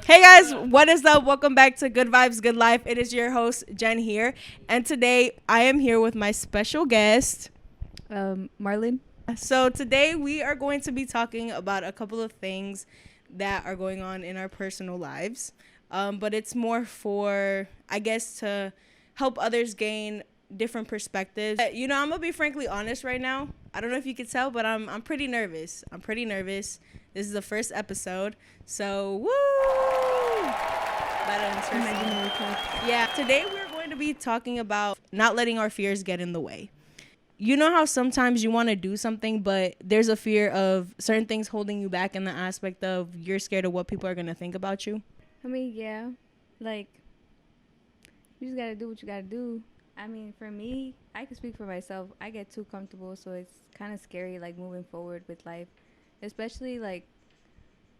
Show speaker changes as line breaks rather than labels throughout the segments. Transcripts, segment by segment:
Hey guys, what is up? Welcome back to Good Vibes, Good Life. It is your host, Jen here. And today I am here with my special guest,
Marlin.
So today we are going to be talking about a couple of things that are going on in our personal lives. But it's more for, I guess, to help others gain different perspectives. I'm gonna be frankly honest right now. I don't know if you could tell, but I'm pretty nervous. I'm pretty nervous. This is the first episode, so woo! Yeah, today we're going to be talking about not letting our fears get in the way. You know how sometimes you want to do something, but there's a fear of certain things holding you back in the aspect of you're scared of what people are going to think about you?
I mean, yeah, like you just gotta do what you gotta do. I mean, for me, I can speak for myself. I get too comfortable, so it's kind of scary, like moving forward with life, especially like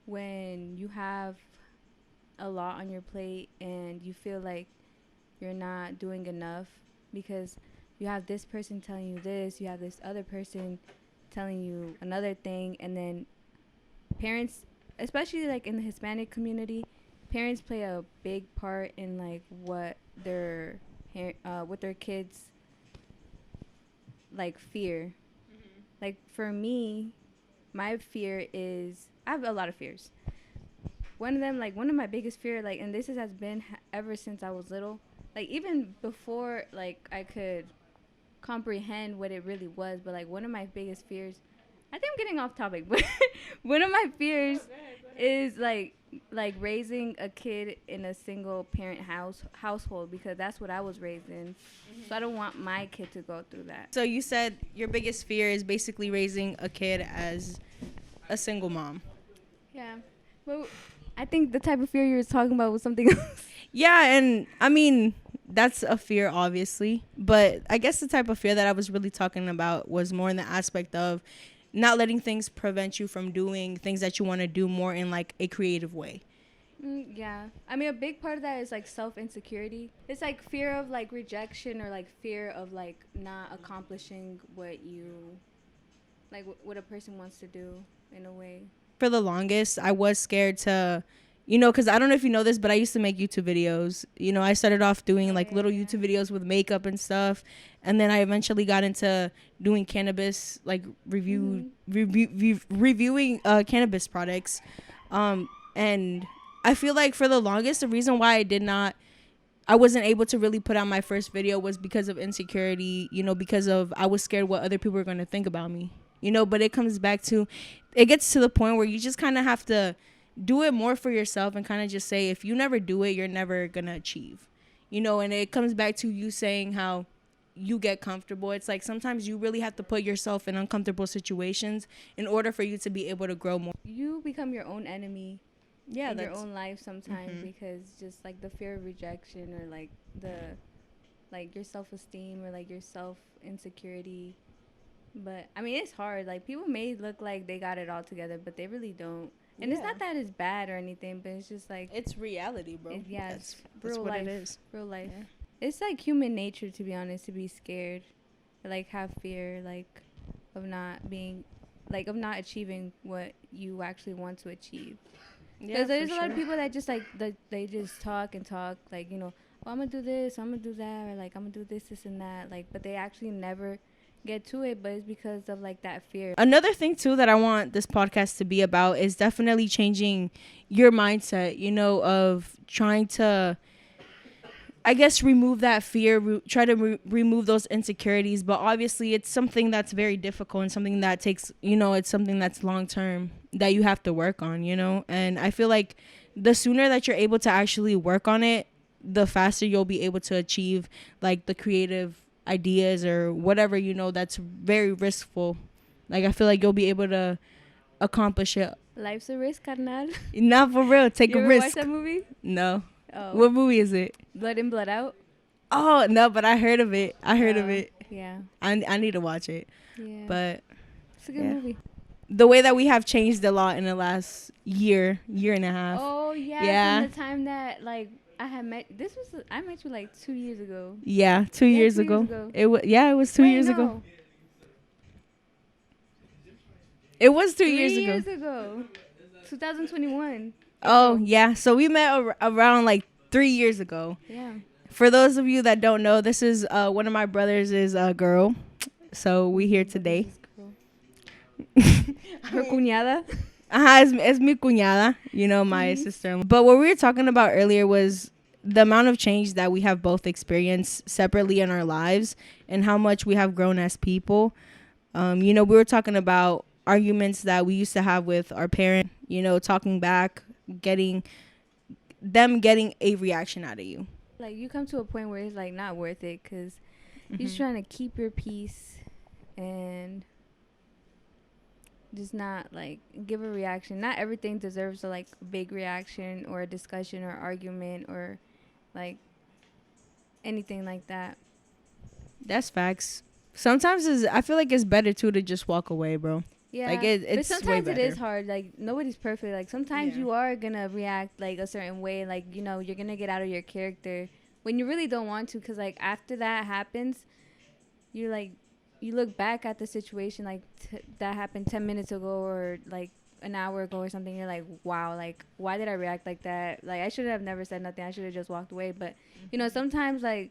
when you have a lot on your plate and you feel like you're not doing enough because you have this person telling you this, you have this other person telling you another thing, and then parents, especially like in the Hispanic community, parents play a big part in like what their kids like fear. Like for me, my fear is I have a lot of fears. One of them, like one of my biggest fear, like, and this has been ever since I was little, like even before like I could comprehend what it really was, but like one of my biggest fears, I think I'm getting off topic, but one of my fears is like raising a kid in a single parent household because that's what I was raised in. So I don't want my kid to go through that.
So you said your biggest fear is basically raising a kid as a single mom.
Yeah. Well, I think the type of fear you were talking about was something else.
Yeah, and I mean, that's a fear, obviously. But I guess the type of fear that I was really talking about was more in the aspect of not letting things prevent you from doing things that you want to do more in like a creative way.
Yeah. I mean, a big part of that is like self-insecurity. It's like fear of like rejection or like fear of like not accomplishing what you, like what a person wants to do in a way.
For the longest, I was scared to, because I don't know if you know this, but I used to make YouTube videos. I started off doing like little YouTube videos with makeup and stuff. And then I eventually got into doing cannabis, like reviewing cannabis products. And I feel like for the longest, the reason why I wasn't able to really put out my first video was because of insecurity, because of I was scared what other people were going to think about me. But it comes back to, it gets to the point where you just kind of have to do it more for yourself and kind of just say, if you never do it, you're never going to achieve, and it comes back to you saying how you get comfortable. It's like sometimes you really have to put yourself in uncomfortable situations in order for you to be able to grow more.
You become your own enemy in your own life sometimes
Mm-hmm.
because just like the fear of rejection or like your self-esteem or like your self-insecurity. But I mean, it's hard. Like people may look like they got it all together, but they really don't. And it's not that it's bad or anything, but it's just like
It's reality, bro.
it's
That's
real
what
life.
it is.
Real life.
Yeah.
It's like human nature, to be honest, to be scared, or like have fear, like of not being, like of not achieving what you actually want to achieve. Because there's a lot of people that just like they just talk and talk, like oh, I'm gonna do this, I'm gonna do that, or like I'm gonna do this and that, like, but they actually never get to it. But it's because of like that fear.
Another thing too that I want this podcast to be about is definitely changing your mindset, of trying to, I guess, remove that fear, try to remove those insecurities. But obviously it's something that's very difficult and something that takes, it's something that's long term that you have to work on, and I feel like the sooner that you're able to actually work on it, the faster you'll be able to achieve like the creative ideas or whatever, that's very riskful. Like I feel like you'll be able to accomplish it.
Life's a risk, carnal.
Not for real. Take
You
a
ever
risk.
watch that movie?
No.
Oh.
What movie is it?
Blood in, Blood Out.
Oh no, but I heard of it. I heard of it.
Yeah.
I need to watch it.
Yeah.
But
It's a good movie.
the way that we have changed a lot in the last year and a half.
Oh yeah.
Yeah.
From the time that like I met you like 2 years ago.
Yeah, 2 years ago. It was it was 2 years ago. It was 2 years ago.
2021.
Oh, yeah. So we met around like 3 years ago.
Yeah.
For those of you that don't know, this is one of my brothers is a girl. So we here today.
Her cuñada.
Es mi cuñada, you know, my sister. But what we were talking about earlier was the amount of change that we have both experienced separately in our lives and how much we have grown as people. You know, we were talking about arguments that we used to have with our parents, you know, talking back, getting a reaction out of you.
Like, you come to a point where it's like not worth it because you're just trying to keep your peace and just not like give a reaction. Not everything deserves a like big reaction or a discussion or argument or like anything like that.
That's facts. Sometimes I feel like it's better too to just walk away, bro.
Yeah,
like it's
but sometimes
way
it is hard. Like, nobody's perfect. Like, sometimes you are gonna react like a certain way. Like, you know, you're gonna get out of your character when you really don't want to. Because like after that happens, you're like, you look back at the situation like that happened 10 minutes ago or like an hour ago or something. You're like, wow, like why did I react like that? Like, I should have never said nothing. I should have just walked away. But you know, sometimes like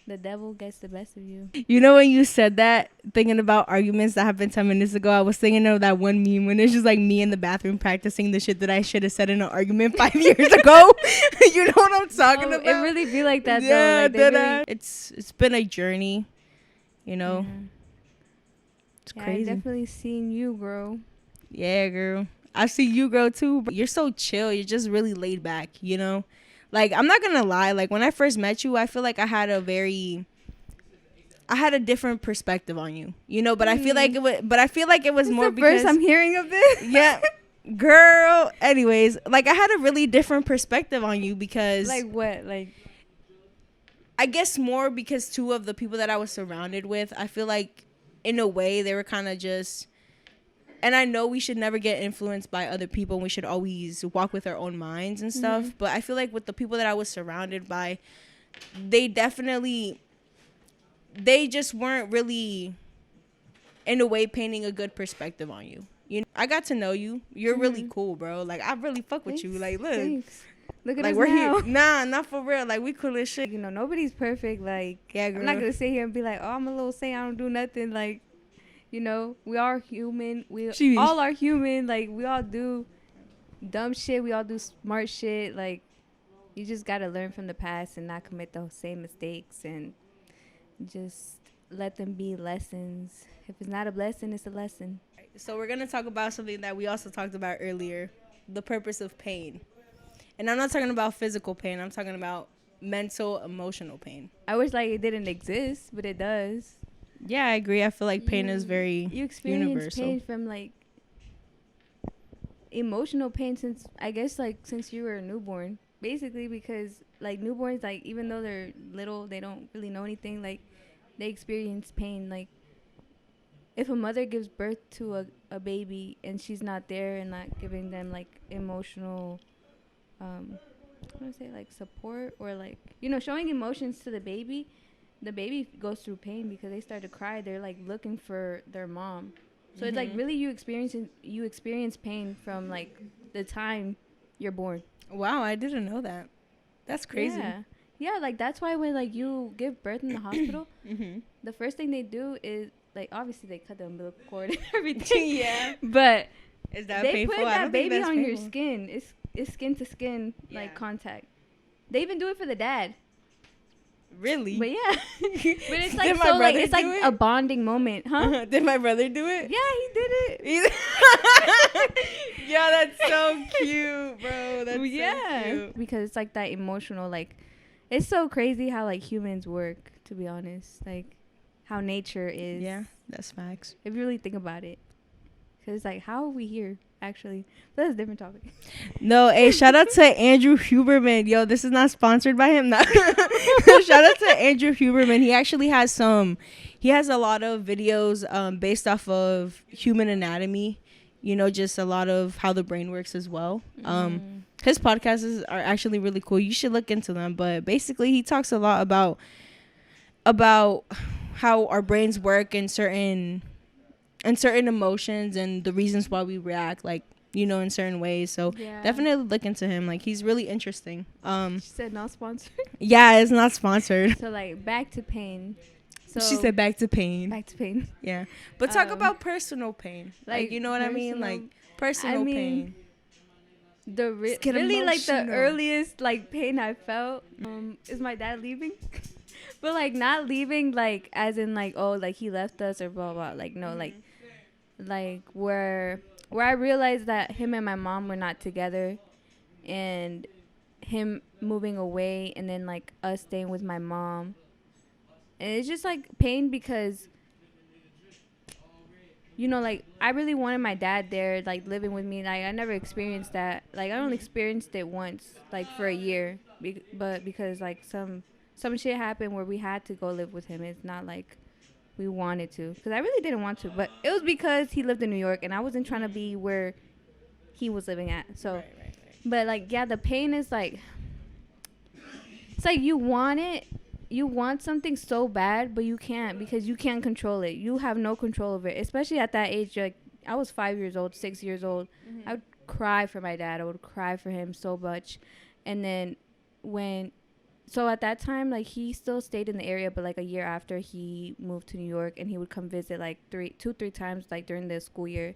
the devil gets the best of you.
You know, when you said that, thinking about arguments that happened 10 minutes ago, I was thinking of that one meme when it's just like me in the bathroom practicing the shit that I should have said in an argument 5 years ago. You know what I'm talking about?
It really be like that,
yeah,
though. Like, really,
it's been a journey, you know.
Yeah.
It's crazy.
I definitely seen you grow.
Yeah, girl. I see you grow too. But you're so chill. You're just really laid back, you know? Like, I'm not gonna lie. Like, when I first met you, I feel like I had a different perspective on you, you know. But I feel like it was
This
more
the
because
first I'm hearing of this.
Yeah, girl. Anyways, like, I had a really different perspective on you because,
like, what? Like,
I guess more because two of the people that I was surrounded with, I feel like, in a way, they were kind of just. And I know we should never get influenced by other people. And we should always walk with our own minds and stuff. Mm-hmm. But I feel like with the people that I was surrounded by, they just weren't really, in a way, painting a good perspective on you. You know, I got to know you. You're really cool, bro. Like, I really fuck with you. Like, look.
Thanks. Look at
like,
us
we're
now.
here. Nah, not for real. Like, we cool as shit.
You know, nobody's perfect. Like,
yeah, girl.
I'm not going to sit here and be like, oh, I'm a little saint. I don't do nothing. Like, you know, we are human. We all are human. Like, we all do dumb shit. We all do smart shit. Like, you just got to learn from the past and not commit those same mistakes and just let them be lessons. If it's not a blessing, it's a lesson.
So we're going to talk about something that we also talked about earlier, the purpose of pain. And I'm not talking about physical pain. I'm talking about mental, emotional pain.
I wish, like, it didn't exist, but it does.
Yeah, I agree. I feel like pain is very
you experience
universal.
Pain from like emotional pain since you were a newborn, basically, because like newborns, like, even though they're little, they don't really know anything. Like, they experience pain. Like, if a mother gives birth to a baby and she's not there and not giving them like emotional I want to say like support or like, you know, showing emotions to the baby goes through pain because they start to cry. They're like looking for their mom. So it's like really you experience pain from like the time you're born.
Wow, I didn't know that. That's crazy.
Yeah, like that's why when like you give birth in the hospital, the first thing they do is like obviously they cut the umbilical cord and everything.
Yeah.
But
is that
they
painful?
put that baby on
painful.
Your skin. It's skin to skin like contact. They even do it for the dad.
Really?
But yeah. But it's like so like it's like a bonding moment, huh?
Did my brother do it?
Yeah, he did it.
Yeah, that's so cute, bro. That's so cute.
Because it's like that emotional, like it's so crazy how like humans work, to be honest. Like how nature is.
Yeah, that's facts.
If you really think about it. Cause it's like, how are we here? Actually, but that's a different topic.
No, hey, shout out to Andrew Huberman. Yo, this is not sponsored by him. Shout out to Andrew Huberman. He actually has he has a lot of videos based off of human anatomy, you know, just a lot of how the brain works as well. His podcasts are actually really cool. You should look into them. But basically, he talks a lot about how our brains work and certain emotions and the reasons why we react. Like, you know, in certain ways. So
Yeah.
definitely look into him. Like, he's really interesting.
She said not sponsored.
Yeah, it's not sponsored.
So like back to pain. So
She said back to pain.
back to pain.
Yeah. But talk about personal pain. Like, you know what I mean? Like, personal pain.
The really like the earliest like pain I felt is my dad leaving. But like not leaving like as in like, oh, like he left us or blah blah. Like no, like where I realized that him and my mom were not together, and him moving away, and then like us staying with my mom. And it's just like pain because, you know, like I really wanted my dad there, like living with me. Like I never experienced that. Like I only experienced it once, like for a year. But because like some shit happened where we had to go live with him. It's not like we wanted to, because I really didn't want to. But it was because he lived in New York, and I wasn't trying to be where he was living at. So, right. But like yeah, the pain is like, it's like you want it. You want something so bad, but you can't, because you can't control it. You have no control over it, especially at that age. Like I was 5 years old, 6 years old. I would cry for my dad. I would cry for him so much. And then so at that time, like he still stayed in the area, but like a year after he moved to New York, and he would come visit like 2-3 times like during the school year.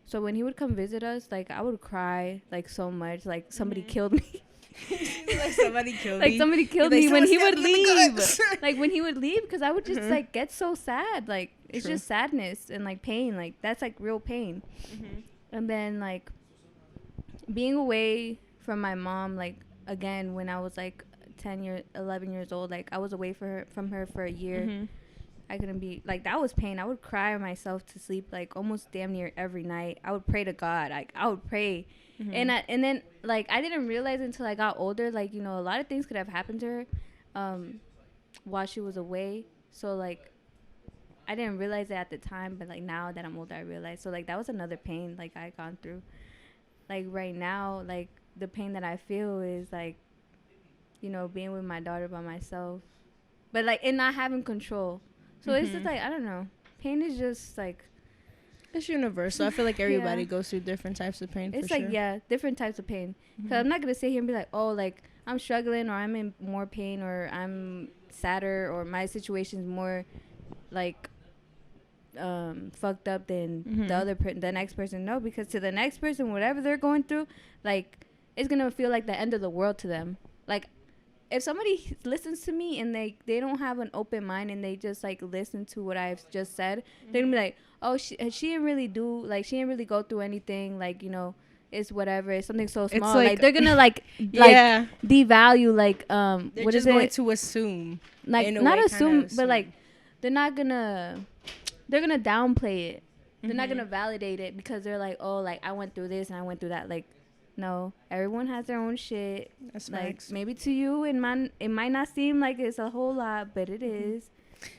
So when he would come visit us, like I would cry like so much, like somebody killed me.
Like somebody killed me.
Like somebody killed me when he would leave. Like when he would leave, because I would just like get so sad. Like it's just sadness and like pain. Like that's like real pain. And then like being away from my mom, like again when I was like 11 years old, like I was away from her for a year. I couldn't be like, that was pain. I would cry myself to sleep like almost damn near every night. I would pray to God. Like I would pray. And then like I didn't realize until I got older, like, you know, a lot of things could have happened to her while she was away. So like I didn't realize it at the time, but like now that I'm older I realize. So like that was another pain like I gone through. Like right now, like the pain that I feel is like, you know, being with my daughter by myself, but like and not having control. So it's just like, I don't know, pain is just like,
it's universal. I feel like everybody goes through different types of pain.
It's like, yeah, different types of pain. Because I'm not going to sit here and be like, oh, like, I'm struggling, or I'm in more pain, or I'm sadder, or my situation's more, like, fucked up than the next person. No, because to the next person, whatever they're going through, like, it's going to feel like the end of the world to them. Like, if somebody listens to me and they don't have an open mind and they just like listen to what I've just said, they're gonna be like, oh, she didn't really do, like, she didn't really go through anything, like, you know, it's whatever, it's something so small. Like they're gonna like devalue, like
they're
what
just
is
going
it?
to assume,
like not assume, but like they're gonna downplay it. They're not gonna validate it, because they're like, oh, like I went through this and I went through that. Like, no, everyone has their own shit.
That's
like
facts.
Maybe to you it might not seem like it's a whole lot, but it is.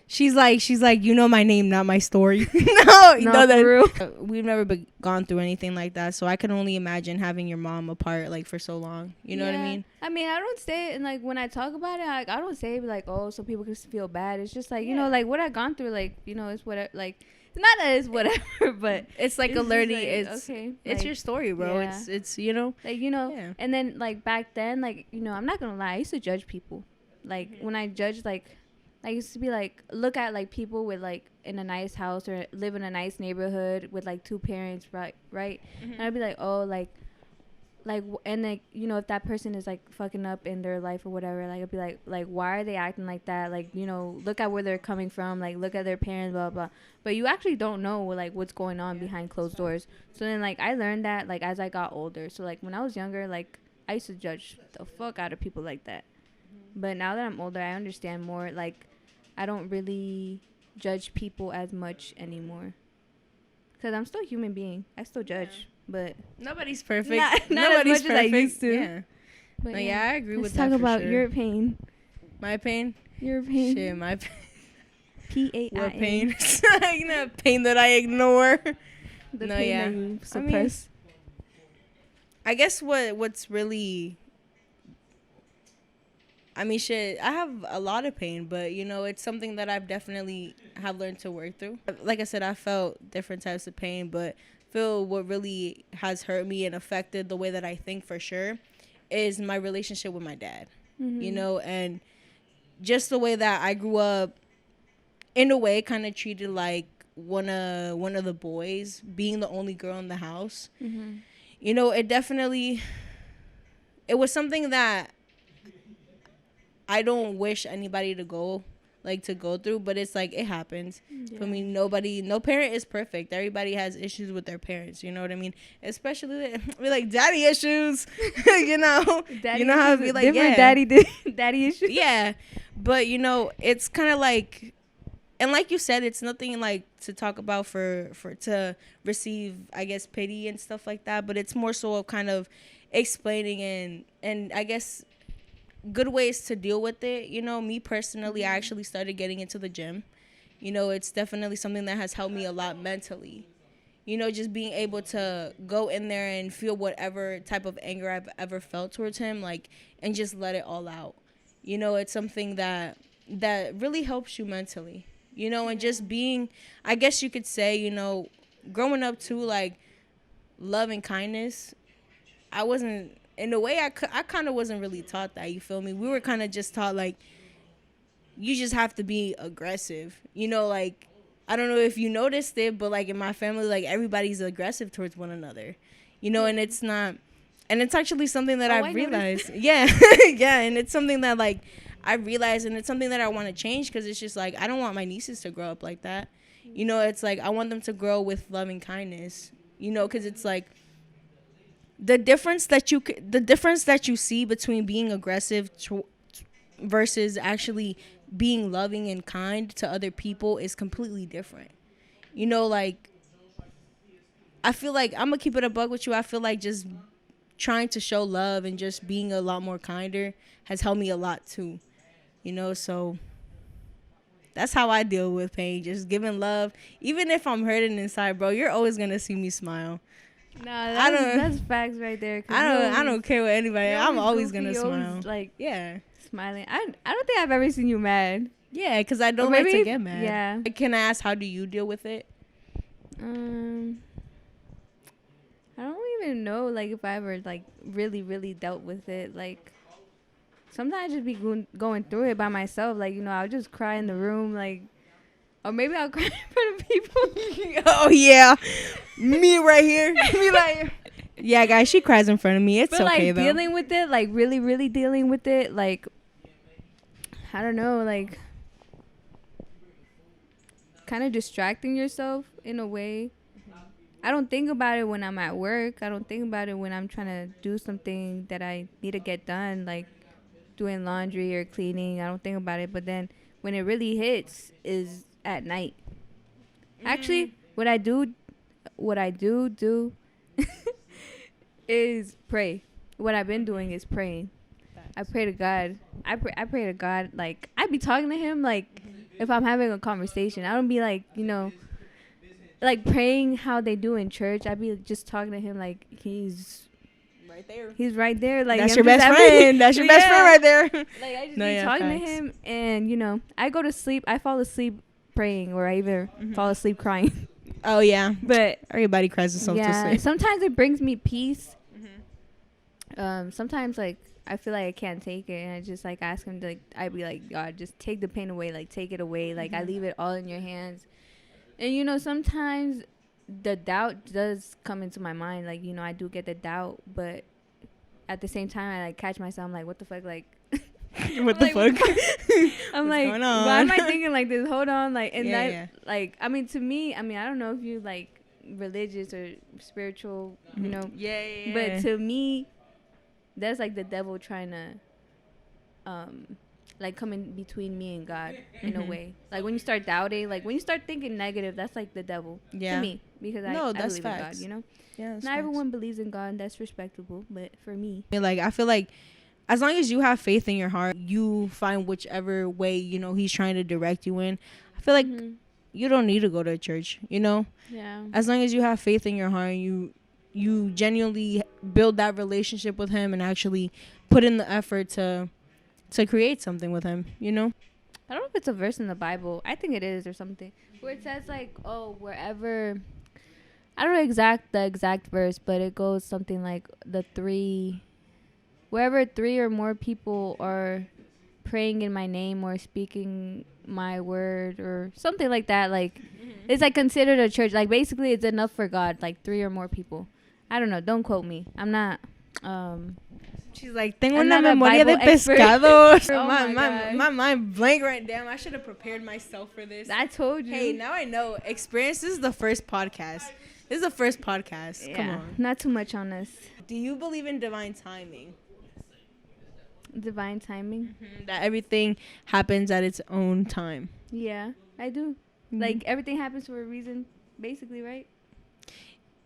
She's like, you know my name, not my story. No,
true.
We've never gone through anything like that, so I can only imagine having your mom apart like for so long. You know what I mean?
I mean, I don't say it, and like when I talk about it, like, I don't say it like, oh, so people can feel bad. It's just like, you know, like what I've gone through, like, you know, it's whatever, like. Not as whatever, but
it's like a learning. Like, it's
okay.
It's like, your story, bro. Yeah. It's you know,
like, you know, and then like back then, like, you know, I'm not gonna lie, I used to judge people. Like when I judged, like I used to be like, look at like people with like in a nice house or live in a nice neighborhood with like 2 parents, right? And I'd be like, oh, like, and like, you know, if that person is like fucking up in their life or whatever, like I'd be like, why are they acting like that? Like, you know, look at where they're coming from, like look at their parents, blah blah. But you actually don't know like what's going on behind closed doors. So then like I learned that like as I got older. So like when I was younger, like I used to judge the fuck out of people like that. But now that I'm older, I understand more. Like I don't really judge people as much anymore, because I'm still a human being. I still judge. But
nobody's perfect.
Not
Nobody's
as much
perfect.
As I used to.
Yeah. But no, yeah, I agree with that.
Let's talk about
sure.
your pain.
My pain?
Your pain.
Shit, my pain.
P-A-I-N.
What pain? Pain that I ignore.
The pain that you suppress.
I guess what's really... I mean, shit, I have a lot of pain, but, you know, it's something that I've definitely have learned to work through. Like I said, I felt different types of pain, but feel what really has hurt me and affected the way that I think for sure is my relationship with my dad. You know, and just the way that I grew up, in a way, kind of treated like one of the boys, being the only girl in the house. You know, it was something that I don't wish anybody to go through, but it's like it happens. Yeah. I mean, no parent is perfect. Everybody has issues with their parents. You know what I mean? Especially we like daddy issues. You know,
daddy
you know how it be like,
different daddy issues.
Yeah, but you know, it's kind of like, and like you said, it's nothing like to talk about for to receive, I guess, pity and stuff like that. But it's more so of kind of explaining and I guess good ways to deal with it. You know, me personally, I actually started getting into the gym. You know, it's definitely something that has helped me a lot mentally. You know, just being able to go in there and feel whatever type of anger I've ever felt towards him, like, and just let it all out. You know, it's something that really helps you mentally. You know, and just being, I guess you could say, you know, growing up too, like, love and kindness. I wasn't, in a way, I kind of wasn't really taught that, you feel me? We were kind of just taught, like, you just have to be aggressive. You know, like, I don't know if you noticed it, but, like, in my family, like, everybody's aggressive towards one another. You know, and it's not, and it's actually something that I've realized. Yeah, yeah, and it's something that, like, I realized, and it's something that I want to change, because it's just, like, I don't want my nieces to grow up like that. You know, it's, like, I want them to grow with love and kindness. You know, because it's, like, the difference that you see between being aggressive versus actually being loving and kind to other people is completely different. You know, like, I feel like, I'm gonna keep it a bug with you. I feel like just trying to show love and just being a lot more kinder has helped me a lot too. You know, so that's how I deal with pain. Just giving love, even if I'm hurting inside, bro. You're always gonna see me smile.
Nah, that's facts right there.
I don't care what anybody. I'm always gonna smile.
Always, like,
yeah,
smiling. I don't think I've ever seen you mad.
Yeah, because I don't like to get mad.
Yeah.
Can I ask, how do you deal with it?
I don't even know, like, if I ever, like, really dealt with it. Like, sometimes I just be going through it by myself. Like, you know, I'll just cry in the room, like, or maybe I'll cry in front of people.
Oh, yeah. Me right here. Me like, yeah, guys, she cries in front of me. It's
but,
okay,
like,
though.
dealing with it, like, really dealing with it, like, I don't know, like, kind of distracting yourself in a way. I don't think about it when I'm at work. I don't think about it when I'm trying to do something that I need to get done, like doing laundry or cleaning. I don't think about it. But then when it really hits is at night. Actually, what I do is pray. What I've been doing is praying. I pray to God. I pray to God. Like, I be talking to him, like, if I'm having a conversation. I don't be like, you know, like praying how they do in church. I'd be just talking to him like he's
right there.
He's right there. Like,
that's your best friend. That's your best friend right there.
Like, I just be talking to him, and you know, I go to sleep. I fall asleep praying, or I either fall asleep crying.
Oh yeah,
but
everybody cries themselves to sleep.
Sometimes it brings me peace. Sometimes, like, I feel like I can't take it, and I just like ask him to, like, I'd be like, God, just take the pain away, like, take it away, like, I leave it all in your hands. And you know, sometimes the doubt does come into my mind, like, you know, I do get the doubt, but at the same time, I like catch myself, I'm like, what the fuck, like,
what the fuck?
I'm like, why am I thinking like this? Hold on, like, and like, I mean, to me, I mean, I don't know if you like religious or spiritual, you know, but to me, that's like the devil trying to like come in between me and God in a way. Like, when you start doubting, like when you start thinking negative, that's like the devil to me, because I believe in God, you know. Not everyone believes in God, and that's respectable, but for me,
like, I feel like as long as you have faith in your heart, you find whichever way, you know, he's trying to direct you in. I feel like you don't need to go to church, you know. As long as you have faith in your heart, and you genuinely build that relationship with him and actually put in the effort to create something with him, you know.
I don't know if it's a verse in the Bible. I think it is, or something, where it says like, oh, wherever I don't know the exact verse, but it goes something like wherever 3 or more people are praying in my name or speaking my word or something like that. Like, it's like considered a church. Like, basically, it's enough for God. Like 3 or more people. I don't know. Don't quote me. I'm not.
She's like, tengo
I'm
una
not a
memoria de
Bible expert.
pescado.
Oh
my mind blank right now. I should have prepared myself for this.
I told you.
Hey, now I know. Experience. This is the first podcast. This is the first podcast.
Yeah,
Come on.
not too much on us.
Do you believe in divine timing?
Divine timing?
That everything happens at its own time.
Yeah, I do. Like, everything happens for a reason, basically, right?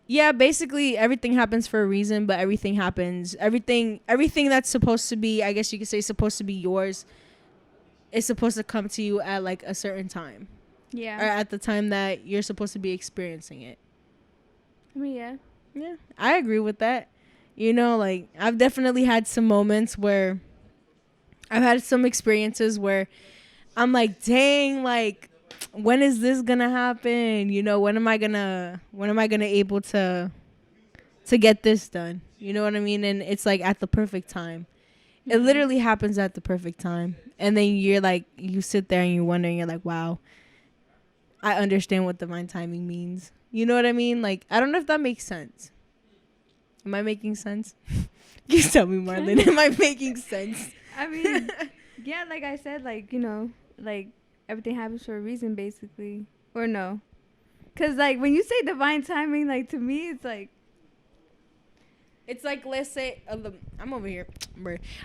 Yeah, basically everything happens for a reason, but everything that's supposed to be, I guess you could say, supposed to be yours, is supposed to come to you at like a certain time.
Yeah.
Or at the time that you're supposed to be experiencing it.
I mean, yeah.
Yeah, I agree with that. You know, like, I've definitely had some moments where I've had some experiences where I'm like, dang, like, when is this gonna happen? You know, when am I gonna able to get this done? You know what I mean? And it's like at the perfect time. It literally happens at the perfect time. And then you're like, you sit there and you wonder, and you're like, wow, I understand what divine timing means. You know what I mean? Like, I don't know if that makes sense. Am I making sense? You tell me, Marlon. Am I making sense?
I mean, yeah, like I said, like, you know, like, everything happens for a reason, basically. Or no. Because, like, when you say divine timing, like, to me, it's like...
It's like, let's say... I'm over here.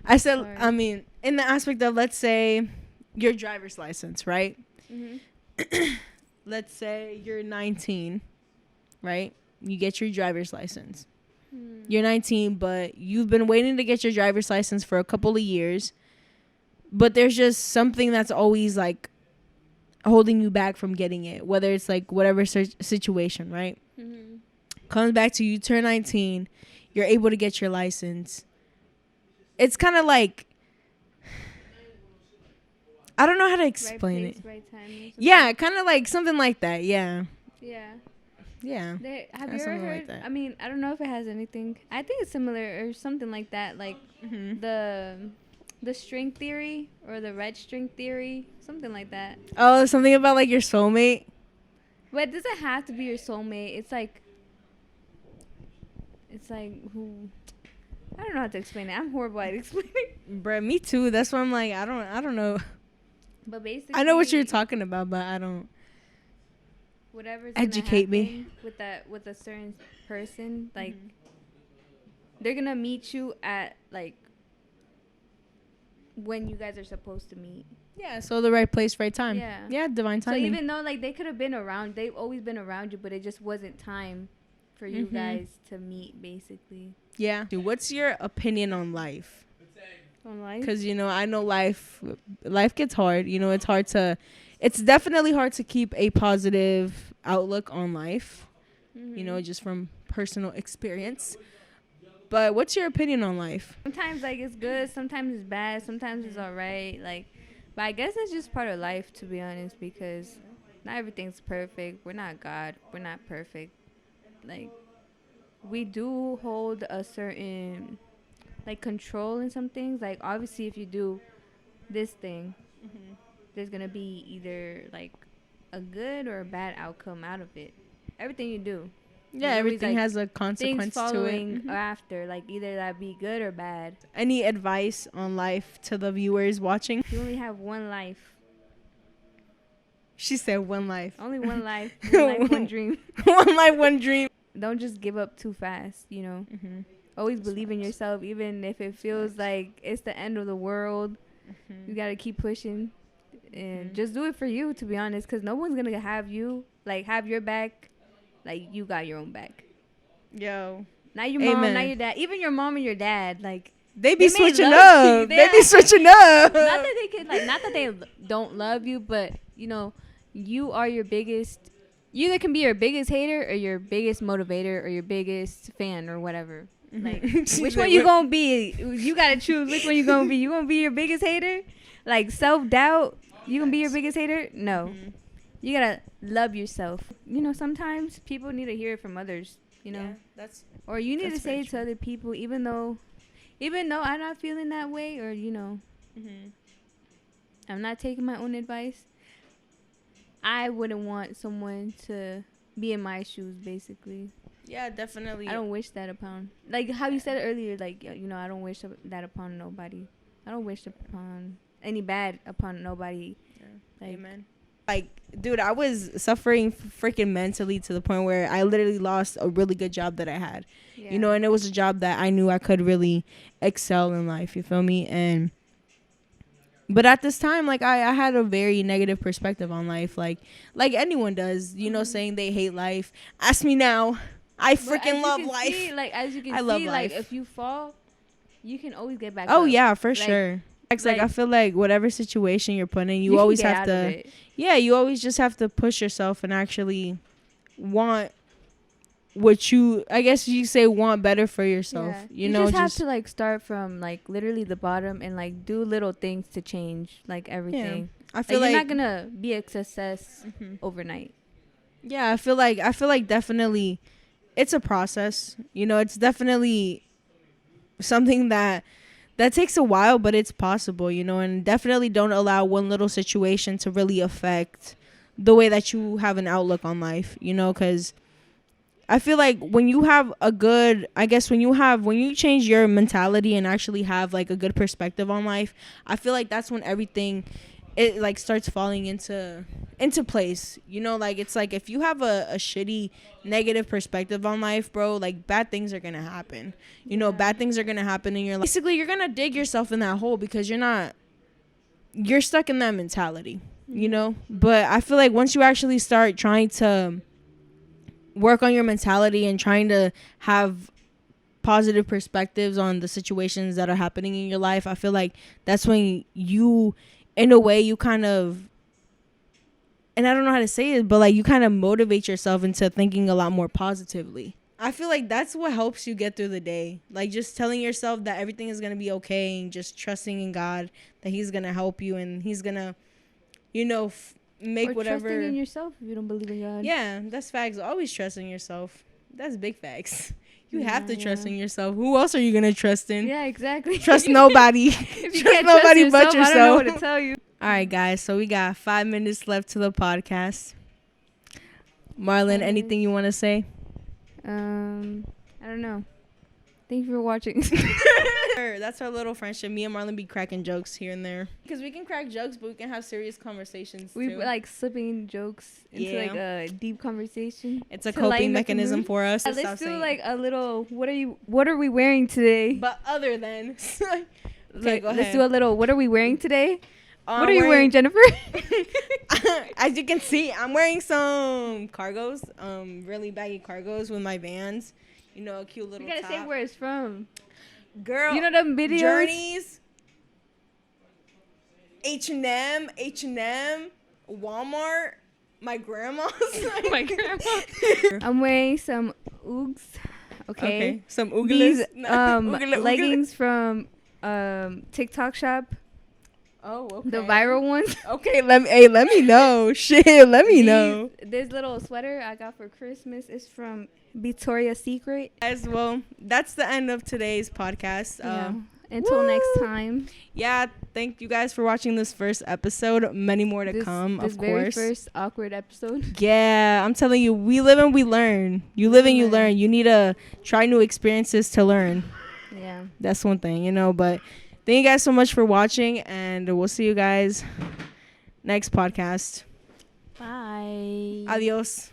I said, sorry. I mean, in the aspect of, let's say, your driver's license, right? Mm-hmm. Let's say you're 19, right? You get your driver's license. You're 19, but you've been waiting to get your driver's license for a couple of years. But there's just something that's always, like, holding you back from getting it, whether it's like whatever situation, right? Comes back to you turn 19, you're able to get your license. It's kind of like, I don't know how to explain
right place,
it.
Right time,
yeah, kind of like something like that. Yeah.
Have you ever heard, like, I mean, I don't know if it has anything, I think it's similar or something like that, like the string theory or the red string theory, something like that.
Oh, something about like your soulmate.
But it doesn't have to be your soulmate. It's like who, I don't know how to explain it. I'm horrible at explaining.
Bruh, me too. That's why I'm like, I don't know.
But basically,
I know what you're talking about, but I don't.
Whatever's
educate me
with a certain person, like they're gonna meet you at like when you guys are supposed to meet.
Yeah, so the right place, right time. Yeah, divine timing.
So even though like they could have been around, they've always been around you, but it just wasn't time for you guys to meet, basically. Yeah.
Dude, what's your opinion on life?
On life?
Because, you know, I know life gets hard. You know, it's definitely hard to keep a positive outlook on life, you know, just from personal experience. But what's your opinion on life?
Sometimes, like, it's good. Sometimes it's bad. Sometimes it's all right. Like, but I guess it's just part of life, to be honest, because not everything's perfect. We're not God. We're not perfect. Like, we do hold a certain, like, control in some things. Like, obviously, if you do this thing, there's going to be either, like, a good or a bad outcome out of it. Everything you do.
Yeah, everything like, has a consequence to it.
Things following after, like, either that be good or bad.
Any advice on life to the viewers watching?
You only have one life.
She said one life.
Only one life. One life, one dream.
One life, one dream.
Don't just give up too fast, you know. Always believe in yourself, even if it feels like it's the end of the world. You got to keep pushing. And just do it for you, to be honest, because no one's going to have you, like, have your back. Like, you got your own back.
Yo.
Not your mom, not your dad. Even your mom and your dad, like,
they be switching up. They be switching up.
Not that they could, like, not that they don't love you, but, you know, you are your biggest. You either can be your biggest hater or your biggest motivator or your biggest fan or whatever. Like, which one you gonna be? You gotta choose which one you gonna be. You gonna be your biggest hater? Like, self-doubt? You gonna be your biggest hater? No. You gotta love yourself. You know, sometimes people need to hear it from others. You know,
Yeah, that's
or you need
that's
to say
very
it to
true.
other people, even though I'm not feeling that way, or I'm not taking my own advice. I wouldn't want someone to be in my shoes, basically.
Yeah, definitely.
I don't wish that upon, like how you said earlier, like, I don't wish that upon nobody. I don't wish upon any bad upon nobody.
Yeah.
Like,
Amen. Like, dude, I was suffering freaking mentally to the point where I literally lost a really good job that I had.
yeah.
You know, and it was a job that I knew I could really excel in life. You feel me? But at this time, like, I had a very negative perspective on life, like anyone does. You know, saying they hate life. Ask me now. I freaking love life.
As you can
I
see,
love
like,
life.
if you fall, you can always get back
Oh
up.
yeah, for
Like,
sure. Like, I feel like whatever situation you're put in, you
can
always
get
have
out of
to.
it.
Yeah, you always just have to push yourself and actually want what you, I guess you say, want better for yourself.
Yeah.
You
You
know,
just have to, like, start from, like, literally the bottom and, like, do little things to change, like, everything.
I feel
Like,
like
you're not gonna be a success overnight.
yeah, I feel like definitely it's a process. You know, it's definitely something that takes a while, but it's possible, you know, and definitely don't allow one little situation to really affect the way that you have an outlook on life, you know, because I feel like when you have a good, I guess when you change your mentality and actually have like a good perspective on life, I feel like that's when everything, it like starts falling into place. You know, like, it's like if you have a shitty negative perspective on life, bro, like bad things are gonna happen. You know, bad things are gonna happen in your life. Basically, you're gonna dig yourself in that hole because you're stuck in that mentality, you know. But I feel like once you actually start trying to work on your mentality and trying to have positive perspectives on the situations that are happening in your life, I feel like that's when you, in a way, you kind of, and I don't know how to say it, but like you kind of motivate yourself into thinking a lot more positively. I feel like that's what helps you get through the day. Like, just telling yourself that everything is going to be okay and just trusting in God that he's going to help you and he's going to, you know, make
or
whatever.
trusting in yourself if you don't believe in God.
Yeah, that's facts. Always trust in yourself. That's big facts. You have to
Yeah,
trust in yourself. Who else are you going to trust in?
Yeah, exactly.
Trust nobody.
If you
Trust
can't
nobody
trust
but
yourself, I don't know
yourself.
what to tell you.
All right, guys. So we got 5 minutes left to the podcast. Marlon, anything you want to say?
I don't know. Thank you for watching.
That's our little friendship. Me and Marlon be cracking jokes here and there. Because we can crack jokes, but we can have serious conversations
We
too.
like slipping jokes into like a deep conversation.
It's a
to lighten
coping
up the
mechanism
mood.
for us.
Let's do like a little. What are we wearing today?
But other than,
Like,
go
let's
ahead.
do a little. What are we wearing today? What are you
I'm
wearing, Jennifer?
As you can see, I'm wearing some cargos, really baggy cargos with my Vans. You know, a cute little
You gotta
top.
say where it's from.
Girl,
You know them videos?
Journeys, H&M, Walmart, my grandma's.
My grandma. I'm wearing some Oogs. Okay.
Some oogles.
These
Oogla.
leggings from TikTok shop.
Oh, okay.
The viral ones.
Okay, let me know. Shit, let me know.
This little sweater I got for Christmas is from Victoria's Secret.
As well, that's the end of today's podcast.
Yeah. Until next time.
Yeah, thank you guys for watching this first episode. Many more to come, of
very
course.
First awkward episode.
Yeah, I'm telling you, we live and we learn. You live and you learn. You need to try new experiences to learn.
Yeah.
That's one thing, you know. But thank you guys so much for watching, and we'll see you guys next podcast.
Bye.
Adios.